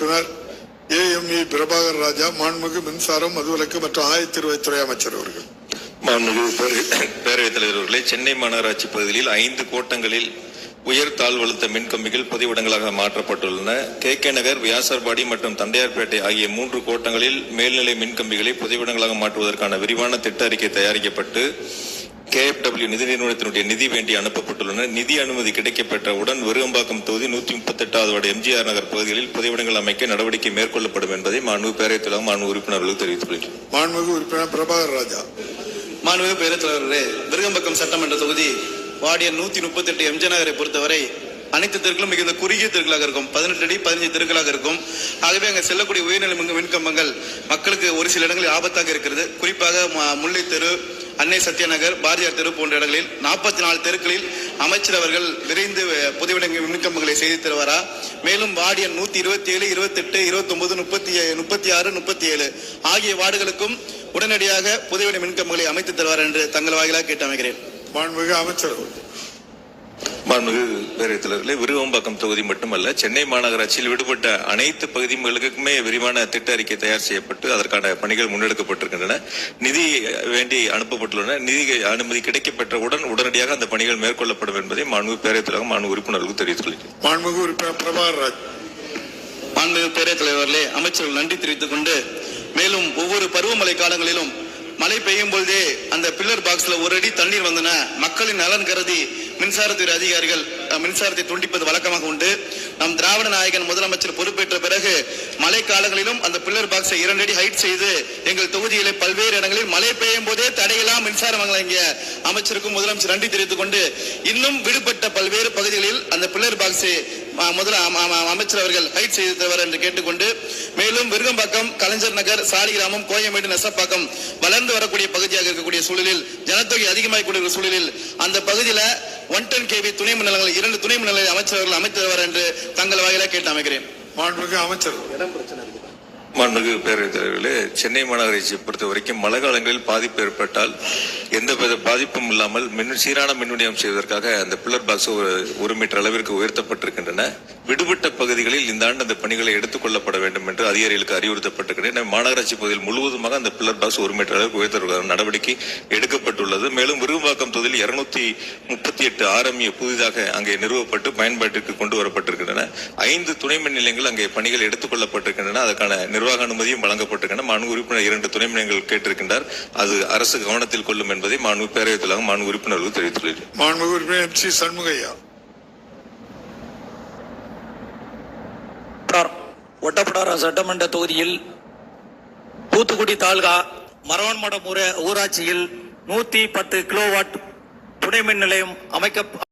உறுப்பினர் AME பிரபாகர் ராஜா, மாண்புமிகு மின்சாரம், மதுவிலக்கு மற்றும் ஆயத்தீர்வைத்துறை அமைச்சர் அவர்கள். மாண்புமிகு பேரவைத் தலைவர் அவர்களே, சென்னை மாநகராட்சி பகுதியில் 5 கோட்டங்களில் உயர் தாழ்வழுத்த மின்கம்பிகள் பொதுவிடங்களாக மாற்றப்பட்டுள்ளன. KK நகர், வியாசர்பாடி மற்றும் தண்டையார்பேட்டை ஆகிய 3 கோட்டங்களில் மேல்நிலை மின்கம்பிகளை பொதுவிடங்களாக மாற்றுவதற்கான விரிவான திட்ட அறிக்கை தயாரிக்கப்பட்டு KFW நிதி நிறுவனத்தினுடைய நிதி வேண்டி அனுப்பப்பட்டுள்ளன. நிதி அனுமதி கிடைக்கப்பெற்றவுடன் விருகம்பாக்கம் தொகுதி 138வது வார்டு MGR நகர் பகுதிகளில் புதைவிடங்கள் அமைக்க நடவடிக்கை மேற்கொள்ளப்படும் என்பதை மாண்புமிகு பேரவைத் தலைவர் மாண்புமிகு உறுப்பினர்களுக்கு தெரிவித்துக் கொள்கிறேன். மாண்புமிகு உறுப்பினர் பிரபாகர் ராஜா. மாண்புமிகு பேரவைத் தலைவர்களே, விருகம்பாக்கம் சட்டமன்ற தொகுதி வார்டு எண் 138 MG நகரை பொறுத்தவரை அனைத்து தெருக்களும் மிகுந்த குறுகிய தெருக்களாக இருக்கும். 18 அடி 15 தெருக்களாக இருக்கும். ஆகவே அங்கே செல்லக்கூடிய உயர்நிலை மின்கம்பங்கள் மக்களுக்கு ஒரு சில இடங்களில் ஆபத்தாக இருக்கிறது. குறிப்பாக முல்லை தெரு, அன்னை சத்யா நகர், பாரதியார் தெரு போன்ற இடங்களில் 44 தெருக்களில் அமைச்சர் அவர்கள் விரைந்து புதுவிட மின்கம்பங்களை செய்து தருவாரா? மேலும் வார்டு எண் 127, 28, 29, 36, 37 ஆகிய வார்டுகளுக்கும் உடனடியாக புதுவிட மின்கம்பங்களை அமைத்து தருவார் என்று தங்கள் வாயிலாக கேட்டு அமைகிறேன். மாண்புமிகு அமைச்சர். மாண்புமிகு பேரவைத் தலைவர்களே, விருகம்பாக்கம் தொகுதி மட்டுமல்ல, சென்னை மாநகராட்சியில் விடுபட்ட அனைத்து பகுதிகளுக்குமே விரிவான திட்ட அறிக்கை தயார் செய்யப்பட்டு அதற்கான பணிகள் முன்னெடுக்கப்பட்டிருக்கின்றன. நிதி வேண்டி அனுப்பப்பட்டுள்ளன. நிதி அனுமதி கிடைக்கப்பெற்றவுடன் உடனடியாக அந்த பணிகள் மேற்கொள்ளப்படும் என்பதை மாண்புமிகு பேரவைத் தலைவர் மாண்புமிகு உறுப்பினர்களுக்கு தெரிவித்துக் கொள்கிறேன். மாண்புமிகு உறுப்பினர் பிரபாகர் ராஜ். மாண்புமிகு பேரவைத் தலைவர்களே, அமைச்சர்கள் நன்றி தெரிவித்துக் கொண்டு, மேலும் ஒவ்வொரு பருவமழை காலங்களிலும் மழை பெய்யும் பொழுதே அந்த பில்லர் பாக்ஸ்ல ஒரு அடி தண்ணீர் வந்தன மக்களின் நலன் கருதி மின்சாரத்துறை அதிகாரிகள் மின்சாரத்தை துண்டிப்பது வழக்கமாக உண்டு. நம் திராவிட நாயகன் முதலமைச்சர் பொறுப்பேற்ற பிறகு மழை காலங்களிலும் அந்த பில்லர் பாக்ஸை 2 அடி ஹைட் செய்து எங்கள் தொகுதியிலே பல்வேறு இடங்களில் மழை பெய்யும் போதே தடையெல்லாம் மின்சாரம் வழங்கிய அமைச்சருக்கும் முதலமைச்சர் நன்றி தெரிவித்துக் கொண்டு, இன்னும் விடுபட்ட பல்வேறு பகுதிகளில் அந்த பில்லர் பாக்ஸை அமைச்சர் அவர்கள் ஹைட் செய்து தருவார் என்று கேட்டுக்கொண்டு, மேலும் விருகம்பாக்கம், கலைஞர் நகர், சாலிகிராமம், கோயம்பேடு, நெசப்பாக்கம் வளர்ந்து வரக்கூடிய பகுதியாக இருக்கக்கூடிய சூழலில், ஜனத்தொகை அதிகமாக சூழலில் அந்த பகுதியில 110 kV துணை மின் நிலையங்கள் 2 துணை மின் நிலைய அமைச்சர் அவர்கள் அமைத்து தருவார் என்று தங்கள் வாயிலாக கேட்டு அமைக்கிறேன். மாண்புமிகு அமைச்சர். மாண்புமிகு பேரவைத் தலைவர்களே, சென்னை மாநகராட்சியை பொறுத்த வரைக்கும் மழை காலங்களில் பாதிப்பு ஏற்பட்டால் எந்த பாதிப்பும் இல்லாமல் சீரான மின் விநியோகம் செய்வதற்காக அந்த பில்லர் பாக்ஸ் 1 மீட்டர் அளவிற்கு உயர்த்தப்பட்டிருக்கின்றன. விடுபட்ட பகுதிகளில் இந்த ஆண்டு அந்த பணிகளை எடுத்துக் கொள்ளப்பட வேண்டும் என்று அதிகாரிகளுக்கு அறிவுறுத்தப்பட்டிருக்கின்றன. மாநகராட்சி பகுதியில் முழுவதுமாக அந்த பில்லர் பாக்ஸ் 1 மீட்டர் அளவுக்கு உயர்த்த நடவடிக்கை எடுக்கப்பட்டுள்ளது. மேலும் விருகம்பாக்கம் தொகுதியில் 238 RME புதிதாக அங்கே நிறுவப்பட்டு பயன்பாட்டிற்கு கொண்டு வரப்பட்டிருக்கின்றன. 5 துணை மின் நிலையங்கள் அங்கே பணிகள் எடுத்துக் கொள்ளப்பட்டிருக்கின்றன. அதற்கான நிர்வாக அனுமதியும் வழங்கப்பட்டிருக்கின்றன. மாண்புமிகு உறுப்பினர் 2 துணை மின் நிலையங்கள் கேட்டிருக்கின்றார். அது அரசு கவனத்தில் கொள்ளும் என்பதை மாண்புமிகு பேரவைத் தலைவர் மாண்புமிகு உறுப்பினர்கள் தெரிவித்துள்ளேன். மாண்புமிகு உறுப்பினர் MC சண்முகையா. ஒட்டப்பிடாரம் சட்டமன்ற தொகுதியில் தூத்துக்குடி தாலுகா மரவன்மடம் ஊராட்சியில் 110 கிலோவாட் துணை மின் நிலையம் அமைக்க